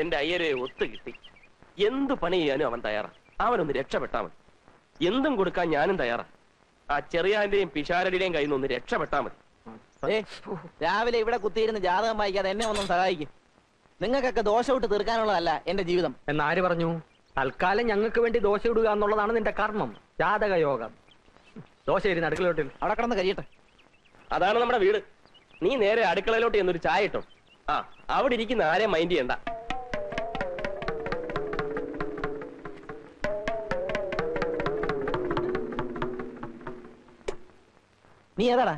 എന്റെ അയ്യരെ ഒത്തു കിട്ടി. എന്ത് പണി ചെയ്യാനും അവൻ തയ്യാറാ. അവനൊന്ന് രക്ഷപ്പെട്ടാ മതി. എന്തും കൊടുക്കാൻ ഞാനും തയ്യാറാ. ആ ചെറിയാന്റെയും പിഷാരടിയുടെയും കയ്യിൽ നിന്ന് ഒന്ന് രക്ഷപ്പെട്ടാ മതി. രാവിലെ ഇവിടെ കുത്തിയിരുന്ന് ജാതകം വായിക്കാതെ എന്നെ ഒന്നും സഹായിക്കും. നിങ്ങൾക്കൊക്കെ ദോശ വിട്ട് തീർക്കാനുള്ളതല്ല എന്റെ ജീവിതം എന്നാര് പറഞ്ഞു? തൽക്കാലം ഞങ്ങൾക്ക് വേണ്ടി ദോശ ഇടുക എന്നുള്ളതാണ് നിന്റെ കർമ്മം, ജാതക യോഗം. ദോശ ഇരുന്ന് അടുക്കളയോട്ടിൽ അവിടെ കിടന്ന് കഴിയട്ടെ. അതാണ് നമ്മുടെ വീട്. നീ നേരെ അടുക്കളയിലോട്ട് എന്നൊരു ചായ ഇട്ടോ. ആ, അവിടെ ഇരിക്കുന്ന ആരെയും മൈൻഡ് ചെയ്യണ്ട. നീ ഏതാടാ?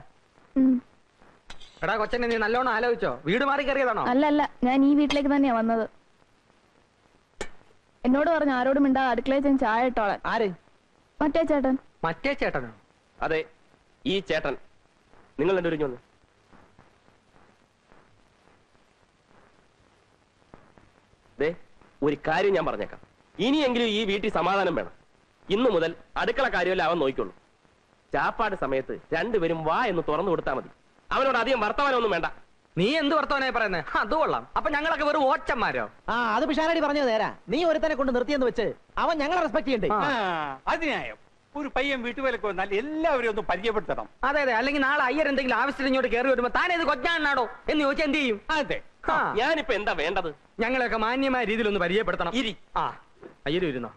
എടാ കൊച്ചനെ, നീ നല്ലോണം ആലോചിച്ചോ? വീട് മാറി കയറിയതാണോ? അല്ല, ഞാൻ ഈ വീട്ടിലേക്ക് തന്നെയാ വന്നത്. എന്നോട് പറഞ്ഞു ആരോടും മിണ്ടാ അടുക്കളയിൽ ചെന്ന് ചായ ഇട്ടോളാൻ. ആര്? മറ്റേ ചേട്ടൻ. മറ്റേ ചേട്ടനോ? അതെ, ഈ ചേട്ടൻ. നിങ്ങൾ എന്റെ ഒരുങ്ങി വന്ന്. ഒരു കാര്യം ഞാൻ പറഞ്ഞേക്കാം. ഇനിയെങ്കിലും ഈ വീട്ടിൽ സമാധാനം വേണം. ഇന്നു മുതൽ അടുക്കള കാര്യമല്ല അവൻ നോക്കിക്കൊള്ളു. ചാപ്പാട് സമയത്ത് രണ്ടുപേരും വാ എന്ന് തുറന്നു കൊടുത്താൽ മതി. അവനോട് അധികം വർത്തമാനമൊന്നും വേണ്ട. നീ എന്ത് വർത്തമാനായി പറയുന്നത്? അത് കൊള്ളാം. അപ്പൊ ഞങ്ങളൊക്കെ വെറും ഓച്ചന്മാരോ? അത് പിഷാരടി പറഞ്ഞത് നേരാ. നീ ഒരുത്തനെ കൊണ്ട് നിർത്തിയെന്ന് വെച്ച് അവൻ ഞങ്ങളെ റെസ്പെക്ട് ചെയ്യണ്ടേ? അതിനായോ ഒരു പയ്യൻ വീട്ടുവേലക്ക് വന്നാൽ എല്ലാവരും ഒന്ന് പരിചയപ്പെടുത്തണം. അതെ അതെ, അല്ലെങ്കിൽ നാളെ അയ്യർ എന്തെങ്കിലും ആവശ്യത്തിന് ഇങ്ങോട്ട് കയറി വരുമ്പോ താനേത് കൊച്ചാണോ എന്ന് ചോദിച്ചാൽ എന്ത് ചെയ്യും? അതെ, ഞാനിപ്പോ എന്താ വേണ്ടത്? ഞങ്ങളെയൊക്കെ മാന്യമായ രീതിയിൽ ഒന്ന് പരിചയപ്പെടുത്തണം. ആ, അയ്യര് ഇരുന്നോ?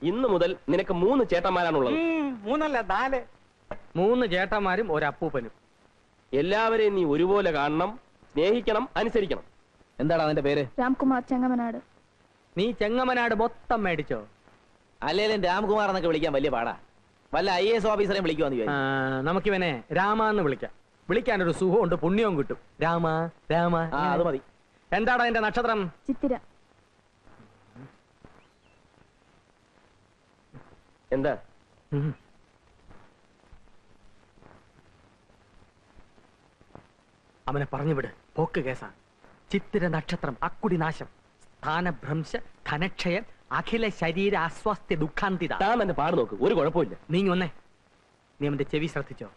ഇന്നു മുതൽ നിനക്ക് 3 ചേട്ടന്മാരാണുള്ളത്. 3 അല്ല 4. 3 ചേട്ടന്മാരും ഒരപ്പൂപ്പനും. എല്ലാവരെയും നീ ഒരുപോലെ കാണണം, സ്നേഹിക്കണം, അനുസരിക്കണം. എന്താണ് അവന്റെ പേര്? രാംകുമാർ ചെങ്ങമനാട്. നീ ചെങ്ങമനാട് മൊത്തം മേടിച്ചോ? അല്ലേലും രാംകുമാർ എന്നൊക്കെ വിളിക്കാൻ വലിയ പാടാ. വല്ല IAS ഓഫീസറെയും വിളിക്കുവാന്ന്. നമുക്കിവനെ രാമാന്ന് വിളിക്കാം. വിളിക്കാനൊരു സുഖമുണ്ട്, പുണ്യവും കിട്ടും. രാമ രാമ, അത് മതി. എന്താടാ എന്റെ നക്ഷത്രം? ചിത്തിര. എന്താ? അവനെ പറഞ്ഞു വിട്, പോക്ക് കേസാ. ചിത്തിര നക്ഷത്രം, അക്കുടി നാശം, സ്ഥാനഭ്രംശ, ധനക്ഷയം, അഖില ശരീര അസ്വാസ്ഥ്യ, ദുഃഖാന്തിത. താൻ തന്നെ പാട് നോക്ക്, ഒരു കുഴപ്പമില്ല. നീ ഒന്നേ, നീ അവന്റെ ചെവി ശ്രദ്ധിച്ചോ?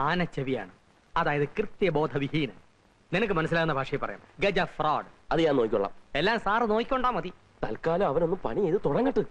ആനച്ചെവിയാണ്, അതായത് കൃത്യബോധവിഹീനൻ. നിനക്ക് മനസ്സിലാകുന്ന ഭാഷയിൽ പറയാം, ഗജ ഫ്രോഡ്. അത് ഞാൻ നോക്കിക്കൊള്ളാം. എല്ലാം സാറ് നോക്കിക്കൊണ്ടാ മതി. തൽക്കാലം അവനൊന്ന് പണി ചെയ്ത് തുടങ്ങട്ടെ.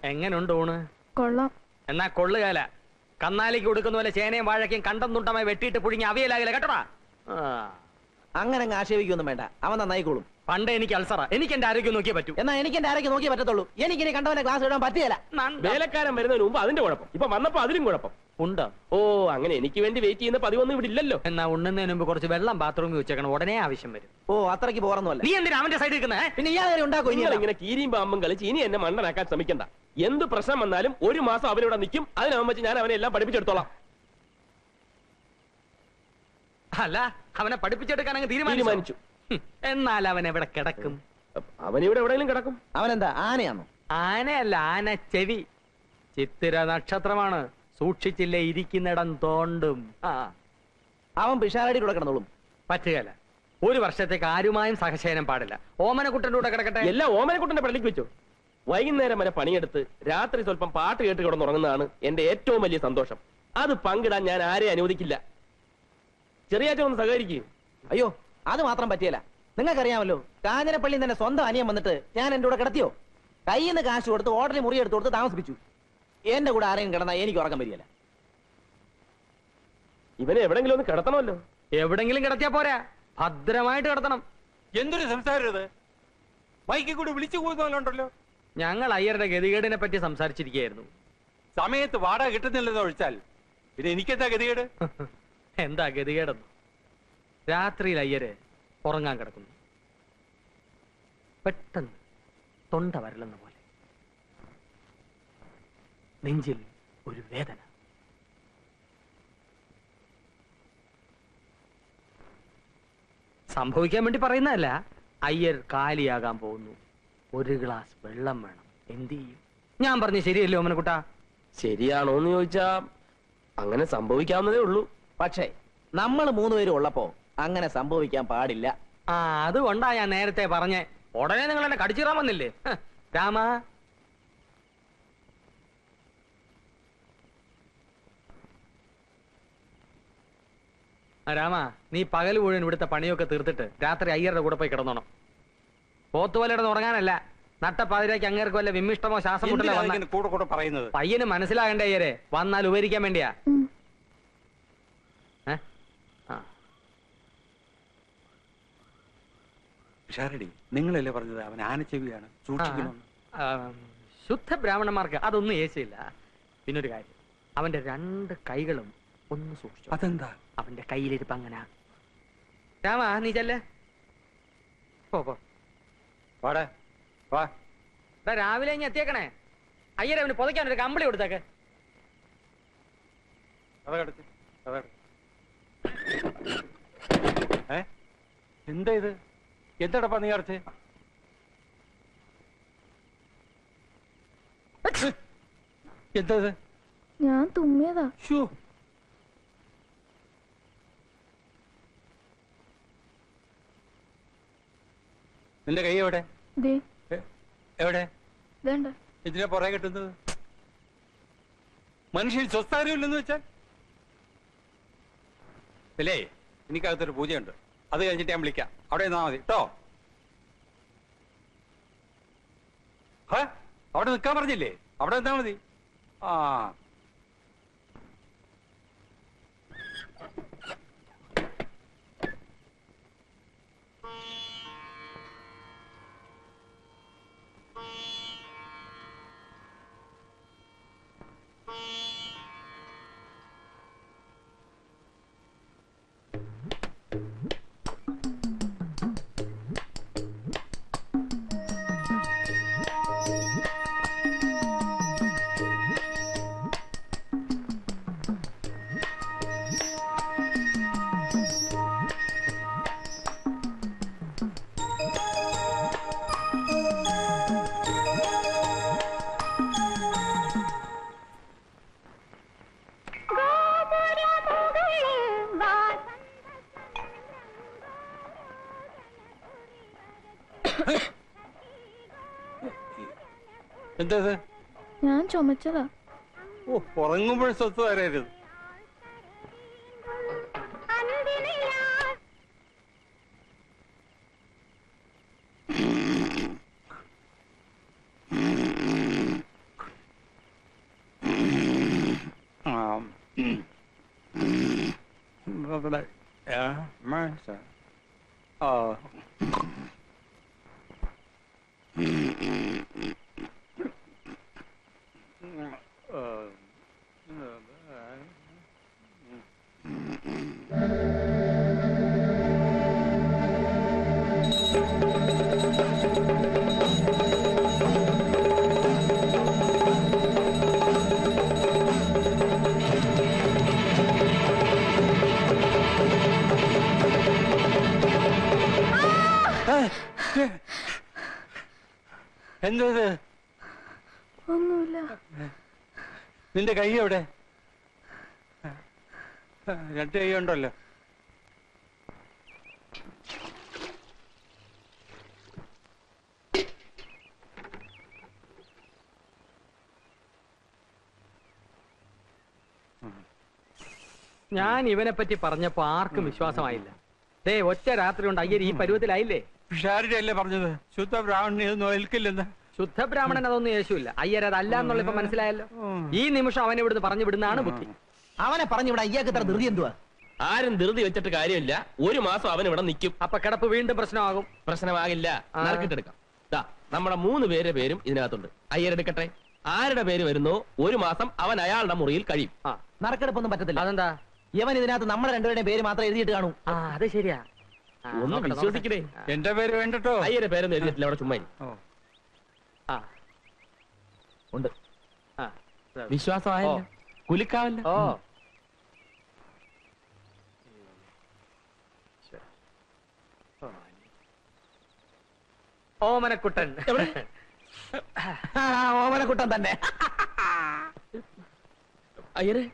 എങ്ങനുണ്ട് ഊണ്? കൊള്ളാം. എന്നാ കൊള്ളുകാല. കന്നാലിക്ക് കൊടുക്കുന്ന പോലെ ചേനയും വാഴയ്ക്കും കണ്ടം തുണ്ടമായി വെട്ടിയിട്ട് പുഴുങ്ങി അവിയലാകില്ല കേട്ടോടാ. അങ്ങനെ ആക്ഷേപിക്കൊന്നും വേണ്ട, അവൻ നന്നായിക്കോളും. പണ്ട് എനിക്ക് അൾസറ, എനിക്ക് എന്റെ ആരോഗ്യം നോക്കിയേ പറ്റൂ. എന്നാ എനിക്ക് എന്റെ ആരോഗ്യം നോക്കിയേ പറ്റത്തുള്ളൂ. എനിക്കിനി കണ്ടവനെ ക്ലാസ് ഇടാൻ പറ്റിയല്ല. വേലക്കാരൻ വരുന്നതിന് മുമ്പ് അതിന്റെ കുഴപ്പം, ഇപ്പൊ വന്നപ്പോ അതിലും കുഴപ്പം. ഉണ്ടോ? ഓ അങ്ങനെ എനിക്ക് വേണ്ടി വെയിറ്റ് ചെയ്യുന്ന പതിവൊന്നും ഇവിടെ ഇല്ലല്ലോ. എന്നാ ഉണ്ണുന്നതിന് മുമ്പ് കുറച്ച് വെള്ളം ബാത്റൂമിൽ വെച്ചേക്കണം, ഉടനെ ആവശ്യം വരും. ഓ അത്രയ്ക്ക് പോറൊന്നുമല്ല. നീ എന്തിനാ അവന്റെ സൈഡിൽ നിൽക്കുന്നേ? പിന്നെ ഇയാൾ ഉണ്ടാക്കും നിങ്ങൾ ഇങ്ങനെ കീരിയും പാമ്പും കളിച്ച് ഇനി എന്നെ മണ്ടനാക്കാൻ ശ്രമിക്കണ്ട. എന്ത് പ്രശ്നം വന്നാലും ഒരു മാസം അവനിവിടെ നിൽക്കും. അതിനാവുമ്പോ ഞാൻ അവനെ എല്ലാം പഠിപ്പിച്ചെടുത്തോളാം. അല്ല, അവനെ പഠിപ്പിച്ചെടുക്കാൻ അങ്ങ് തീരുമാനിച്ചു. എന്നാൽ അവൻ എവിടെ കിടക്കും? അവനിവിടെ എവിടെയെങ്കിലും കിടക്കും. അവനെന്താ ആനയാണോ? ആനയല്ല, ആന ചെവി. ചിത്തിര നക്ഷത്രമാണ്, സൂക്ഷിച്ചില്ലേ ഇരിക്കുന്നിടം തോണ്ടും. അവൻ പിഷാരടിയുടെ കൂടെ കിടന്നോളും. പറ്റുകയല്ല, ഒരു വർഷത്തേക്ക് ആരുമായും സഹശയനം പാടില്ല. ഓമനക്കുട്ടന്റെ കൂടെ കിടക്കട്ടെ. എല്ലാം ഓമനക്കുട്ടന്റെ പള്ളിക്ക് വെച്ചോ. വൈകുന്നേരം വരെ പണിയെടുത്ത് രാത്രി സ്വല്പം പാട്ട് കേട്ട് കിടന്നുറങ്ങുന്നതാണ് എന്റെ ഏറ്റവും വലിയ സന്തോഷം. അത് പങ്കിടാൻ ഞാൻ ആരെയും അനുവദിക്കില്ല. ചെറിയാച്ചൻ ഒന്ന് സഹകരിക്കും. അയ്യോ അത് മാത്രം പറ്റിയല്ല. നിങ്ങൾക്കറിയാമല്ലോ, കാഞ്ഞിരപ്പള്ളി തന്നെ സ്വന്തം അനിയൻ വന്നിട്ട് ഞാൻ എന്റെ കൂടെ കിടത്തിയോ? കയ്യിൽ നിന്ന് കാശ് കൊടുത്ത് ഹോട്ടലിൽ മുറി എടുത്ത് കൊടുത്ത് താമസിപ്പിച്ചു. എന്റെ കൂടെ ആരെയും കിടന്നാ എനിക്ക് ഉറക്കം വരികയല്ല. ഇവനെ എവിടെങ്കിലും ഒന്ന് കിടത്തണമല്ലോ. എവിടെങ്കിലും കിടത്തിയാ പോരാ, ഭദ്രമായിട്ട് കിടത്തണം. എന്തൊരു സംസാരം ഇത്! മൈക്കിൽ കൂടി വിളിച്ചു പോകുന്നല്ലോ. ഞങ്ങൾ അയ്യരുടെ ഗതികേടിനെ പറ്റി സംസാരിച്ചിരിക്കുകയായിരുന്നു. സമയത്ത് വാടക കിട്ടുന്നില്ലെന്ന് ഒഴിച്ചാൽ പിന്നെ എനിക്കെന്താ ഗതികേട്? എന്താ ഗതികേടെന്ന്? രാത്രിയിൽ അയ്യര് ഉറങ്ങാൻ കിടക്കുന്നു. പെട്ടെന്ന് തൊണ്ട വരലെന്ന പോലെ നെഞ്ചിൽ ഒരു വേദന. സംഭവിക്കാൻ വേണ്ടി പറയുന്നതല്ല. അയ്യർ കാലിയാകാൻ പോകുന്നു. ഒരു ഗ്ലാസ് വെള്ളം വേണം. എന്ത് ചെയ്യും? ഞാൻ പറഞ്ഞു ശരിയല്ലേ ഓമനക്കുട്ടാ? ശരിയാണോന്ന് ചോദിച്ചാ അങ്ങനെ സംഭവിക്കാവുന്നതേ ഉള്ളൂ. പക്ഷേ നമ്മൾ മൂന്നുപേരും ഉള്ളപ്പോ അങ്ങനെ സംഭവിക്കാൻ പാടില്ല. അതുകൊണ്ടാ ഞാൻ നേരത്തെ പറഞ്ഞേ. ഉടനെ നിങ്ങൾ എന്നെ കടിച്ചിറാൻ വന്നില്ലേ? രാമ, രാമ, നീ പകൽ മുഴുവൻ ഇവിടുത്തെ പണിയൊക്കെ തീർത്തിട്ട് രാത്രി അയ്യരുടെ കൂടെ പോയി കിടന്നോണം. പോത്തുവലയിടന്ന് ഉറങ്ങാനല്ല. നട്ടപ്പാതിരാക്ക് അങ്ങേർക്ക് വല്ല വിമ്മിഷ്ടമോ ശ്വാസം മുട്ടലോ കൂടെ കൂടെ പറയുന്നത് പയ്യന് മനസ്സിലാകണ്ടേ അയ്യരെ? വന്നാൽ ഉപകരിക്കാൻ വേണ്ടിയാ. ഷാരടി, നിങ്ങളല്ലേ പറഞ്ഞത് അവൻ ആനച്ചെവിയാണ്, സൂക്ഷിക്കണം. ശുദ്ധ ബ്രാഹ്മണന്മാർക്ക് അതൊന്നും ഏശയില്ല. പിന്നൊരു കാര്യം, അവന്റെ 2 കൈകളും ഒന്ന് സൂക്ഷിച്ചു. അതെന്താ? അവന്റെ കയ്യിലിരിപ്പ് അങ്ങനെ. രാമ, നീ ചെല്ലേ. പോ. വാടാ വാ. രാവിലെ ഇനി എത്തിയേക്കണേ. അയ്യരെ അവന് പുതയ്ക്കാൻ ഒരു കമ്പിളി കൊടുത്തേക്ക്. എന്താ ഇത്? എന്താടപ്പാ നീ അടച്ച്? എന്താ ഇത്? ഞാൻ തുമ്മിയതാ. നിന്റെ കൈ എവിടെ? എവിടെ? ഇതിനെ പുറകെ കിട്ടുന്നത്? മനുഷ്യൻ സ്വസ്ഥാനമില്ലെന്ന് വെച്ചാൽ അല്ലേ? എനിക്കകത്തൊരു പൂജയുണ്ട്, അത് കഴിഞ്ഞിട്ട് ഞാൻ വിളിക്കാം. അവിടെ നിന്നാ മതി കേട്ടോ. അവിടെ നിൽക്കാൻ പറഞ്ഞില്ലേ? അവിടെ നിന്നാ മതി. ആ എന്താ? ഞാൻ ചുമച്ചതാ. ഓ, ഉറങ്ങുമ്പോഴും സ്വത്ത് വരരുത്. എന്തത്? ഒന്നുമില്ല. നിന്റെ കൈ എവിടെ? രണ്ട് കൈ ഉണ്ടല്ലോ. ഞാൻ ഇവനെ പറ്റി പറഞ്ഞപ്പോ ആർക്കും വിശ്വാസമായില്ല. ദേ ഒറ്റ രാത്രി കൊണ്ട് അയ്യർ ഈ പരുവത്തിലായില്ലേ? പിഷാരുടെ അല്ലേ പറഞ്ഞത് ശുദ്ധ ബ്രാഹ്മണനെ ഒന്നും ഏൽക്കില്ലെന്ന്? ശുദ്ധ ബ്രാഹ്മണൻ അതൊന്നും യേശുവില്ല. അയ്യർ അതല്ല എന്നുള്ള ഇപ്പൊ മനസ്സിലായല്ലോ. ഈ നിമിഷം അവനെ ഇവിടുന്ന് പറഞ്ഞു വിടുന്നതാണ് ബുദ്ധി. അവനെ പറഞ്ഞു ഇവിടെ അയ്യാക്ക് ഇത്ര ധൃതി എന്തുവാ? ആരും ധൃതി വെച്ചിട്ട് കാര്യമില്ല. ഒരു മാസം അവൻ ഇവിടെ നിൽക്കും. അപ്പൊ കിടപ്പ് വീണ്ടും പ്രശ്നമാകും. പ്രശ്നമാകില്ല. നറുക്കിട്ടെടുക്കാം. ദാ നമ്മുടെ 3 പേരുടെ പേരും ഇതിനകത്തുണ്ട്. അയ്യരെടുക്കട്ടെ. ആരുടെ പേര് വരുന്നോ ഒരു മാസം അവൻ അയാളുടെ മുറിയിൽ കഴിയും. നറുക്കെടുപ്പൊന്നും പറ്റത്തില്ല. അതെന്താ? ഇവൻ ഇതിനകത്ത് നമ്മുടെ രണ്ടുപേരുടെയും പേര് മാത്രം എഴുതിയിട്ട് കാണൂ. ആ അത് ശരിയാ. ഒന്ന് വിശ്വസിക്കണേ. എന്റെ പേര് വേണ്ടട്ടോ. അയ്യരുടെ പേരൊന്നും എഴുതിയിട്ടില്ല. അവിടെ ചുമ്മാ ഇരി. ആ ഉണ്ട്. ആ വിശ്വാസമായല്ലോ. കുലുക്കാവല്ലോ. ഓ ഓമനക്കുട്ടൻ. ഓമനക്കുട്ടൻ തന്നെ. അയ്യരെ